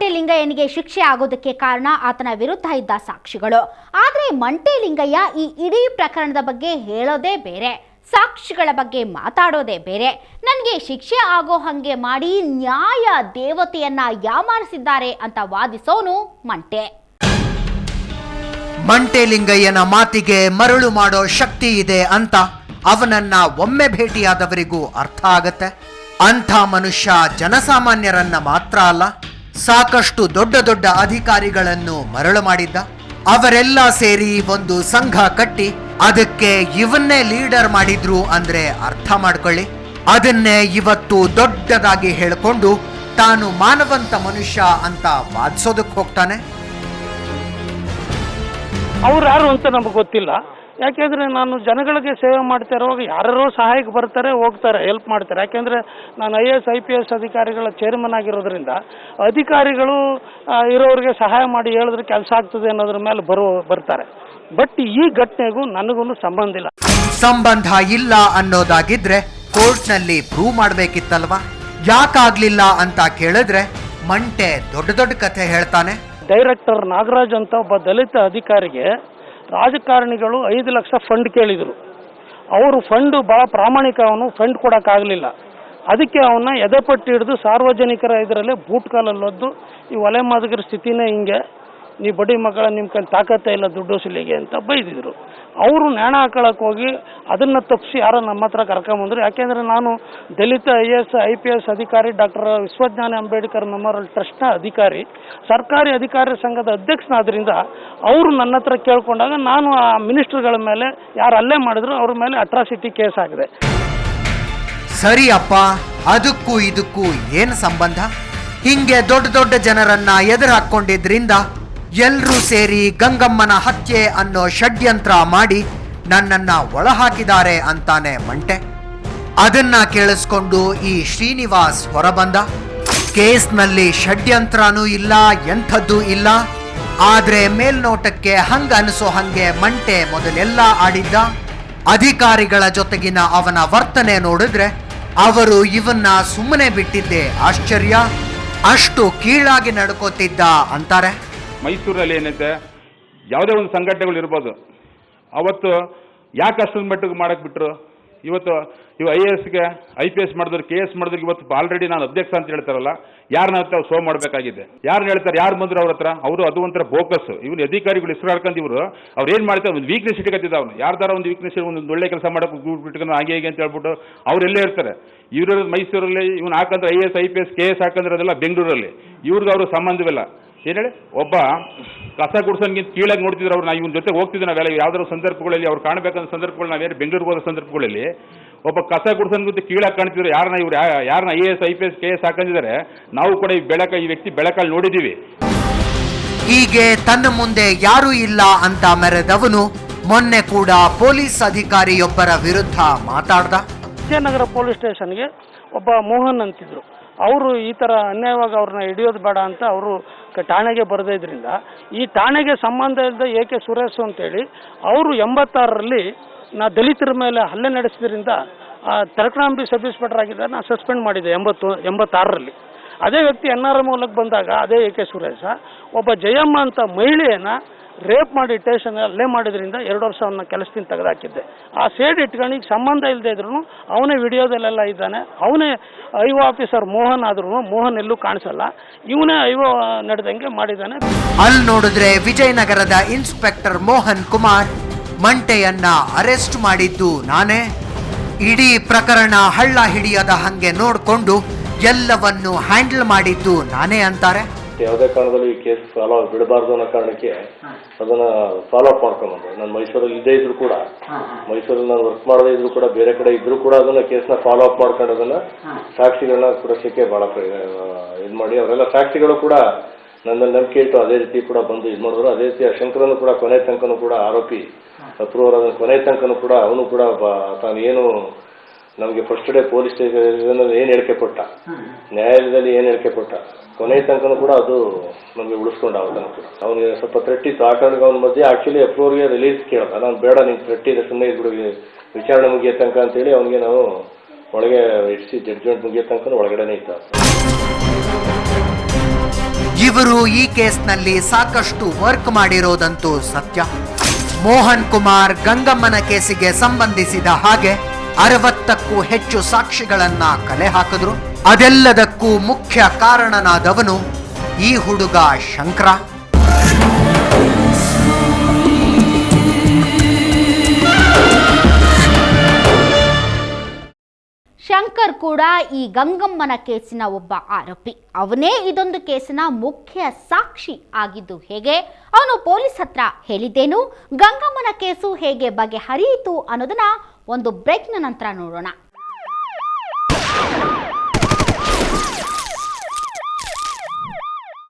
ಮಂಟೆಲಿಂಗಯ್ಯನಿಗೆ ಶಿಕ್ಷೆ ಆಗೋದಕ್ಕೆ ಕಾರಣ ಆತನ ವಿರುದ್ಧ ಇದ್ದ ಸಾಕ್ಷಿಗಳು. ಆದರೆ ಮಂಟೆಲಿಂಗಯ್ಯ ಈ ಇಡೀ ಪ್ರಕರಣದ ಬಗ್ಗೆ ಹೇಳೋದೇ ಬೇರೆ, ಸಾಕ್ಷಿಗಳ ಬಗ್ಗೆ ಮಾತಾಡೋದೇ ಬೇರೆ. ನನಗೆ ಶಿಕ್ಷೆ ಆಗೋ ಹಾಗೆ ಮಾಡಿ ನ್ಯಾಯ ದೇವತೆಯನ್ನ ಯಾಮಾರಿಸಿದ್ದಾರೆ ಅಂತ ವಾದಿಸೋನು ಮಂಟೆ. ಮಂಟೆಲಿಂಗಯ್ಯನ ಮಾತಿಗೆ ಮರಳು ಮಾಡೋ ಶಕ್ತಿ ಇದೆ ಅಂತ ಅವನನ್ನ ಒಮ್ಮೆ ಭೇಟಿಯಾದವರಿಗೂ ಅರ್ಥ ಆಗತ್ತೆ. ಅಂಥ ಮನುಷ್ಯ ಜನಸಾಮಾನ್ಯರನ್ನ ಮಾತ್ರ ಅಲ್ಲ, ಸಾಕಷ್ಟು ದೊಡ್ಡ ದೊಡ್ಡ ಅಧಿಕಾರಿಗಳನ್ನು ಮರಳು ಮಾಡಿದ್ದ. ಅವರೆಲ್ಲ ಸೇರಿ ಒಂದು ಸಂಘ ಕಟ್ಟಿ ಅದಕ್ಕೆ ಇವನ್ನೇ ಲೀಡರ್ ಮಾಡಿದ್ರು ಅಂದ್ರೆ ಅರ್ಥ ಮಾಡ್ಕೊಳ್ಳಿ. ಅದನ್ನೇ ಇವತ್ತು ದೊಡ್ಡದಾಗಿ ಹೇಳಿಕೊಂಡು ತಾನು ಮಾನವಂತ ಮನುಷ್ಯ ಅಂತ ವಾದಿಸೋದಕ್ಕೆ ಹೋಗ್ತಾನೆ. ಅವ್ರು ಯಾರು ಅಂತ ನಮಗೆ ಗೊತ್ತಿಲ್ಲ. ಯಾಕೆಂದರೆ ನಾನು ಜನಗಳಿಗೆ ಸೇವೆ ಮಾಡ್ತಾ ಇರುವಾಗ ಯಾರ್ಯಾರೋ ಸಹಾಯಕ್ಕೆ ಬರ್ತಾರೆ, ಹೋಗ್ತಾರೆ, ಹೆಲ್ಪ್ ಮಾಡ್ತಾರೆ. ಯಾಕೆಂದರೆ ನಾನು IAS IPS ಅಧಿಕಾರಿಗಳ ಚೇರ್ಮನ್ ಆಗಿರೋದ್ರಿಂದ ಅಧಿಕಾರಿಗಳು ಇರೋರಿಗೆ ಸಹಾಯ ಮಾಡಿ ಹೇಳಿದ್ರೆ ಕೆಲಸ ಆಗ್ತದೆ ಅನ್ನೋದ್ರ ಮೇಲೆ ಬರ್ತಾರೆ. ಬಟ್ ಈ ಘಟನೆಗೂ ನನಗೂ ಸಂಬಂಧ ಇಲ್ಲ ಅನ್ನೋದಾಗಿದ್ರೆ ಕೋರ್ಟ್ನಲ್ಲಿ ಪ್ರೂವ್ ಮಾಡಬೇಕಿತ್ತಲ್ವಾ? ಯಾಕಾಗ್ಲಿಲ್ಲ ಅಂತ ಕೇಳಿದ್ರೆ ಮಂಟೆ ದೊಡ್ಡ ದೊಡ್ಡ ಕಥೆ ಹೇಳ್ತಾನೆ. ಡೈರೆಕ್ಟರ್ ನಾಗರಾಜ್ ಅಂತ ಒಬ್ಬ ದಲಿತ ಅಧಿಕಾರಿಗೆ ರಾಜಕಾರಣಿಗಳು 5 ಲಕ್ಷ ಫಂಡ್ ಕೇಳಿದರು. ಅವರು ಫಂಡ್ ಭಾಳ ಪ್ರಾಮಾಣಿಕ, ಅವನು ಫಂಡ್ ಕೊಡೋಕ್ಕಾಗಲಿಲ್ಲ. ಅದಕ್ಕೆ ಅವನ್ನ ಎದೆಪಟ್ಟು ಹಿಡಿದು ಸಾರ್ವಜನಿಕರ ಇದರಲ್ಲೇ ಬೂಟ್ ಕಾಲಲ್ಲಿ ಒದ್ದು, ಈ ಒಲೆ ಮಾದಗರ ಸ್ಥಿತಿನೇ ಹಿಂಗೆ, ನೀ ಬಡ್ಡಿ ಮಕ್ಕಳ ನಿಮ್ಮ ಕೈ ತಾಕತ್ತೇ ಇಲ್ಲ ದುಡ್ಡು ವಸೂಲಿಗೆ ಅಂತ ಬೈದಿದ್ರು. ಅವರು ನ್ಯಾಣ ಹಾಕೊಳ್ಳೋಕೆ ಹೋಗಿ ಅದನ್ನು ತಪ್ಪಿಸಿ ಯಾರೋ ನಮ್ಮ ಹತ್ರ ಕರ್ಕೊಂಬಂದರು. ಯಾಕೆಂದರೆ ನಾನು ದಲಿತ IAS IPS ಅಧಿಕಾರಿ, ಡಾಕ್ಟರ್ ವಿಶ್ವಜ್ಞಾನಿ ಅಂಬೇಡ್ಕರ್ ಮೆಮೋರಿಯಲ್ ಟ್ರಸ್ಟ್ನ ಅಧಿಕಾರಿ, ಸರ್ಕಾರಿ ಅಧಿಕಾರಿ ಸಂಘದ ಅಧ್ಯಕ್ಷನಾದ್ರಿಂದ ಅವರು ನನ್ನ ಹತ್ರ ಕೇಳ್ಕೊಂಡಾಗ ನಾನು ಆ ಮಿನಿಸ್ಟರ್ಗಳ ಮೇಲೆ ಯಾರು ಅಲ್ಲೇ ಮಾಡಿದ್ರು ಅವ್ರ ಮೇಲೆ ಅಟ್ರಾಸಿಟಿ ಕೇಸ್ ಆಗಿದೆ. ಸರಿಯಪ್ಪ, ಅದಕ್ಕೂ ಇದಕ್ಕೂ ಏನು ಸಂಬಂಧ? ಹಿಂಗೆ ದೊಡ್ಡ ದೊಡ್ಡ ಜನರನ್ನ ಎದುರು ಹಾಕೊಂಡಿದ್ರಿಂದ ಎಲ್ರೂ ಸೇರಿ ಗಂಗಮ್ಮನ ಹತ್ಯೆ ಅನ್ನೋ ಷಡ್ಯಂತ್ರ ಮಾಡಿ ನನ್ನನ್ನ ಒಳ ಹಾಕಿದ್ದಾರೆ ಅಂತಾನೆ ಮಂಟೆ. ಅದನ್ನ ಕೇಳಿಸ್ಕೊಂಡು ಈ ಶ್ರೀನಿವಾಸ್ ಹೊರಬಂದ. ಕೇಸ್ನಲ್ಲಿ ಷಡ್ಯಂತ್ರನೂ ಇಲ್ಲ, ಎಂಥದ್ದೂ ಇಲ್ಲ. ಆದ್ರೆ ಮೇಲ್ನೋಟಕ್ಕೆ ಹಂಗ ಅನಿಸೋ ಹಂಗೆ ಮಂಟೆ ಮೊದಲೆಲ್ಲ ಆಡಿದ್ದ. ಅಧಿಕಾರಿಗಳ ಜೊತೆಗಿನ ಅವನ ವರ್ತನೆ ನೋಡಿದ್ರೆ ಅವರು ಇವನ್ನ ಸುಮ್ಮನೆ ಬಿಟ್ಟಿದ್ದೆ ಆಶ್ಚರ್ಯ. ಅಷ್ಟು ಕೀಳಾಗಿ ನಡ್ಕೋತಿದ್ದ ಅಂತಾರೆ. ಮೈಸೂರಲ್ಲಿ ಏನೈತೆ, ಯಾವುದೇ ಒಂದು ಸಂಘಟನೆಗಳು ಇರ್ಬೋದು, ಅವತ್ತು ಯಾಕೆ ಅಷ್ಟೊಂದು ಮಟ್ಟಿಗೆ ಮಾಡಕ್ಕೆ ಬಿಟ್ಟರು? ಇವತ್ತು ಇವು IASಗೆ IPS ಮಾಡಿದ್ರು, KS ಮಾಡಿದ್ರು. ಇವತ್ತು ಆಲ್ರೆಡಿ ನಾನು ಅಧ್ಯಕ್ಷ ಅಂತ ಹೇಳ್ತಾರಲ್ಲ, ಯಾರನ್ನ ಹತ್ರ ಶೋ ಮಾಡಬೇಕಾಗಿದೆ? ಯಾರನ್ನ ಹೇಳ್ತಾರೆ? ಯಾರು ಬಂದ್ರು ಅವ್ರ ಹತ್ರ? ಅವರು ಅದು ಒಂಥರ ಬೋಕಸ್. ಇವನು ಅಧಿಕಾರಿಗಳು ಹೆಸರು ಹಾಡ್ಕೊಂಡು ಅವ್ರು ಏನು ಮಾಡ್ತಾರೆ, ಒಂದು ವೀಕ್ನೆಸ್ ಇಟ್ಕೊತಿದ್ದ. ಅವನು ಯಾರ್ದಾರ ಒಂದು ವೀಕ್ನೆಸ್, ಒಂದು ಒಳ್ಳೆ ಕೆಲಸ ಮಾಡೋಕೆ ಬಿಟ್ಕೊಂಡು ಹಾಗೆ ಹೇಗೆ ಅಂತ ಹೇಳ್ಬಿಟ್ಟು ಅವರೆಲ್ಲೇ ಇರ್ತಾರೆ. ಇವರು ಮೈಸೂರಲ್ಲಿ, ಇವನು ಹಾಕಂದ್ರೆ IAS IPS KS ಹಾಕಂದ್ರೆ ಅದೆಲ್ಲ ಬೆಂಗಳೂರಲ್ಲಿ. ಇವ್ರಿಗೆ ಅವರು ಸಂಬಂಧವಿಲ್ಲ. ಏನು ಹೇಳಿ, ಒಬ್ಬ ಕಸ ಗುಡ್ಸೋನ್ಗಿಂತ ಕೀಳಾಗಿ ನೋಡ್ತಿದ್ರು ಅವ್ರು. ನಾವು ಇವನ ಜೊತೆ ಹೋಗ್ತಿದ್ದೆ ನಾವೆಲ್ಲ ಯಾವ್ದಾದ್ರು ಸಂದರ್ಭಗಳಲ್ಲಿ, ಅವ್ರು ಕಾಣಬೇಕಂತ ಸಂದರ್ಭಗಳು ನಾವೇನು ಬೆಂಗಳೂರಿಗೆ ಹೋದ ಸಂದರ್ಭಗಳಲ್ಲಿ ಒಬ್ಬ ಕಸ ಗುಡ್ಸೋನ್ಗಿಂತ ಕೀಳಾಗಿ ಕಾಣ್ತಿದ್ರು. ಯಾರನ್ನ IAS IPS KS ಹಾಕೊಂಡಿದ್ದಾರೆ, ನಾವು ಕೂಡ ಈ ವ್ಯಕ್ತಿ ಬೆಳಕಲ್ಲಿ ನೋಡಿದ್ದೀವಿ. ಹೀಗೆ ತನ್ನ ಮುಂದೆ ಯಾರೂ ಇಲ್ಲ ಅಂತ ಮೆರೆದವನು ಮೊನ್ನೆ ಕೂಡ ಪೊಲೀಸ್ ಅಧಿಕಾರಿಯೊಬ್ಬರ ವಿರುದ್ಧ ಮಾತಾಡ್ದ. ವಿಜಯನಗರ ಪೊಲೀಸ್ ಸ್ಟೇಷನ್ಗೆ ಒಬ್ಬ ಮೋಹನ್ ಅಂತಿದ್ರು. ಅವರು ಈ ಥರ ಅನ್ಯಾಯವಾಗಿ ಅವ್ರನ್ನ ಹಿಡಿಯೋದು ಬೇಡ ಅಂತ ಅವರು ಠಾಣೆಗೆ ಬರೆದಿದ್ರಿಂದ, ಈ ಠಾಣೆಗೆ ಸಂಬಂಧ ಇಲ್ಲದೆ AK ಸುರೇಶ್ ಅಂತೇಳಿ ಅವರು 86ರಲ್ಲಿ ದಲಿತರ ಮೇಲೆ ಹಲ್ಲೆ ನಡೆಸಿದ್ರಿಂದ ತರಕನಾಂಬಿ ಸಬ್ ಇನ್ಸ್ಪೆಕ್ಟರ್ ಆಗಿದ್ದ ನಾನು ಸಸ್ಪೆಂಡ್ ಮಾಡಿದ್ದೆ 86ರಲ್ಲಿ. ಅದೇ ವ್ಯಕ್ತಿ NR ಮೂಲಕ ಬಂದಾಗ ಅದೇ AK ಸುರೇಶ ಒಬ್ಬ ಜಯಮ್ಮ ಅಂತ ಮಹಿಳೆಯನ್ನ ರೇಪ್ ಮಾಡಿ ಸ್ಟೇಷನ್ ಅಲ್ಲೇ ಮಾಡಿದ್ರಿಂದ 2 ವರ್ಷ ಅವನ್ನ ಕೆಲಸದಿಂದ ತೆಗೆದಾಕಿದ್ದೆ. ಆ ಸೇಡ್ ಇಟ್ಕೊಂಡು ಸಂಬಂಧ ಇಲ್ಲದೆ ಇದ್ರು ಅವನೇ ವಿಡಿಯೋದಲ್ಲೆಲ್ಲ ಇದ್ದಾನೆ. ಅವನೇ IO ಆಫೀಸರ್ ಮೋಹನ್ ಆದ್ರೂ ಮೋಹನ್ ಎಲ್ಲೂ ಕಾಣಿಸಲ್ಲ. ಇವನೇ IO ನಡೆದಂಗೆ ಮಾಡಿದ್ದಾನೆ. ಅಲ್ಲಿ ನೋಡಿದ್ರೆ ವಿಜಯನಗರದ ಇನ್ಸ್ಪೆಕ್ಟರ್ ಮೋಹನ್ ಕುಮಾರ್ ಮಂಟೆಯನ್ನ ಅರೆಸ್ಟ್ ಮಾಡಿದ್ದು ನಾನೇ. ಇಡೀ ಪ್ರಕರಣ ಹಳ್ಳ ಹಿಡಿಯದ ಹಂಗೆ ನೋಡ್ಕೊಂಡು ಎಲ್ಲವನ್ನು ಹ್ಯಾಂಡಲ್ ಮಾಡಿದ್ದು ನಾನೇ ಅಂತಾರೆ. ಯಾವುದೇ ಕಾರಣದಲ್ಲಿ ಈ ಕೇಸ್ ಫಾಲೋ ಬಿಡಬಾರ್ದು ಅನ್ನೋ ಕಾರಣಕ್ಕೆ ಅದನ್ನ ಫಾಲೋ ಅಪ್ ಮಾಡ್ಕೊಂಡ್ಬಂದೆ. ನಾನು ಮೈಸೂರಲ್ಲಿ ಇದ್ದೇ ಇದ್ರು ಕೂಡ, ಮೈಸೂರಲ್ಲಿ ನಾನು ವರ್ಕ್ ಮಾಡದೇ ಇದ್ರು ಕೂಡ, ಬೇರೆ ಕಡೆ ಇದ್ರು ಕೂಡ ಅದನ್ನ ಕೇಸ್ನ ಫಾಲೋ ಅಪ್ ಮಾಡ್ಕೊಂಡು ಅದನ್ನ ಸಾಕ್ಷಿಗಳನ್ನ ಸುರಕ್ಷಕ್ಕೆ ಬಹಳ ಇದು ಮಾಡಿ, ಅವರೆಲ್ಲ ಸಾಕ್ಷಿಗಳು ಕೂಡ ನನ್ನಲ್ಲಿ ನಂಬಿಕೆ ಇಟ್ಟು ಅದೇ ರೀತಿ ಕೂಡ ಬಂದು ಇದು ಮಾಡಿದ್ರು. ಅದೇ ರೀತಿ ಶಂಕರನು ಕೂಡ ಕೊನೆ ತನಕನೂ ಕೂಡ ಆರೋಪಿ ಅಪ್ರೂವರ್ ಅದನ್ನ ಕೊನೆ ತನಕನೂ ಕೂಡ ಅವನು ಕೂಡ ತಾನು ಏನು ನಮಗೆ ಫಸ್ಟ್ ಡೇ ಪೊಲೀಸ್ ಸ್ಟೇಷನ್ ಏನು ಹೇಳಿಕೆ ಕೊಟ್ಟ, ನ್ಯಾಯಾಲಯದಲ್ಲಿ ಏನು ಹೇಳಿಕೆ ಕೊಟ್ಟ, ಕೊನೆ ತನಕನೂ ಕೂಡ ಅದು ನಮಗೆ ಉಳಿಸ್ಕೊಂಡ. ಅವತನ ಕೂಡ ಅವನಿಗೆ ಸ್ವಲ್ಪ ಥ್ರೆಟ್ಟಿತ್ತು. ಆ ಕಾರಣಕ್ಕೆ ಅವನ ಮಧ್ಯೆ ಆಕ್ಚುಲಿ ಅಪ್ರೂವರ್ಗೆ ರಿಲೀಸ್ ಕೇಳ್ದ. ನಾನು ಬೇಡ, ನೀನು ಥ್ರೆಟ್ಟಿದೆ, ಸುಮ್ಮನೆ ಇದ್ಬಿಡು, ವಿಚಾರಣೆ ಮುಗಿಯೋ ತನಕ ಅಂತೇಳಿ ಅವನಿಗೆ ನಾವು ಒಳಗೆ ಇಡಿಸಿ ಜಡ್ಜ್ಮೆಂಟ್ ಮುಗಿಯೋ ತನಕ ಒಳಗಡೆನೇ ಇದ್ದ. ಇವರು ಈ ಕೇಸ್ನಲ್ಲಿ ಸಾಕಷ್ಟು ವರ್ಕ್ ಮಾಡಿರೋದಂತೂ ಸತ್ಯ. ಮೋಹನ್ ಕುಮಾರ್ ಗಂಗಮ್ಮನ ಕೇಸಿಗೆ ಸಂಬಂಧಿಸಿದ ಹಾಗೆ 60ಕ್ಕೂ ಹೆಚ್ಚು ಸಾಕ್ಷಿಗಳನ್ನ ಕಲೆ ಹಾಕಿದ್ರು. ಅದೆಲ್ಲದಕ್ಕೂ ಮುಖ್ಯ ಕಾರಣನಾದವನು ಈ ಹುಡುಗ ಶಂಕರ. ಶಂಕರ್ ಕೂಡ ಈ ಗಂಗಮ್ಮನ ಕೇಸಿನ ಒಬ್ಬ ಆರೋಪಿ. ಅವನೇ ಇದೊಂದು ಕೇಸಿನ ಮುಖ್ಯ ಸಾಕ್ಷಿ ಆಗಿದ್ದು ಹೇಗೆ, ಅವನು ಪೊಲೀಸ್ ಹತ್ರ ಹೇಳಿದ್ದೇನು, ಗಂಗಮ್ಮನ ಕೇಸು ಹೇಗೆ ಬಗೆಹರಿಯಿತು ಅನ್ನೋದನ್ನ ಒಂದು ಬ್ರೇಕ್ನ ನಂತರ ನೋಡೋಣ.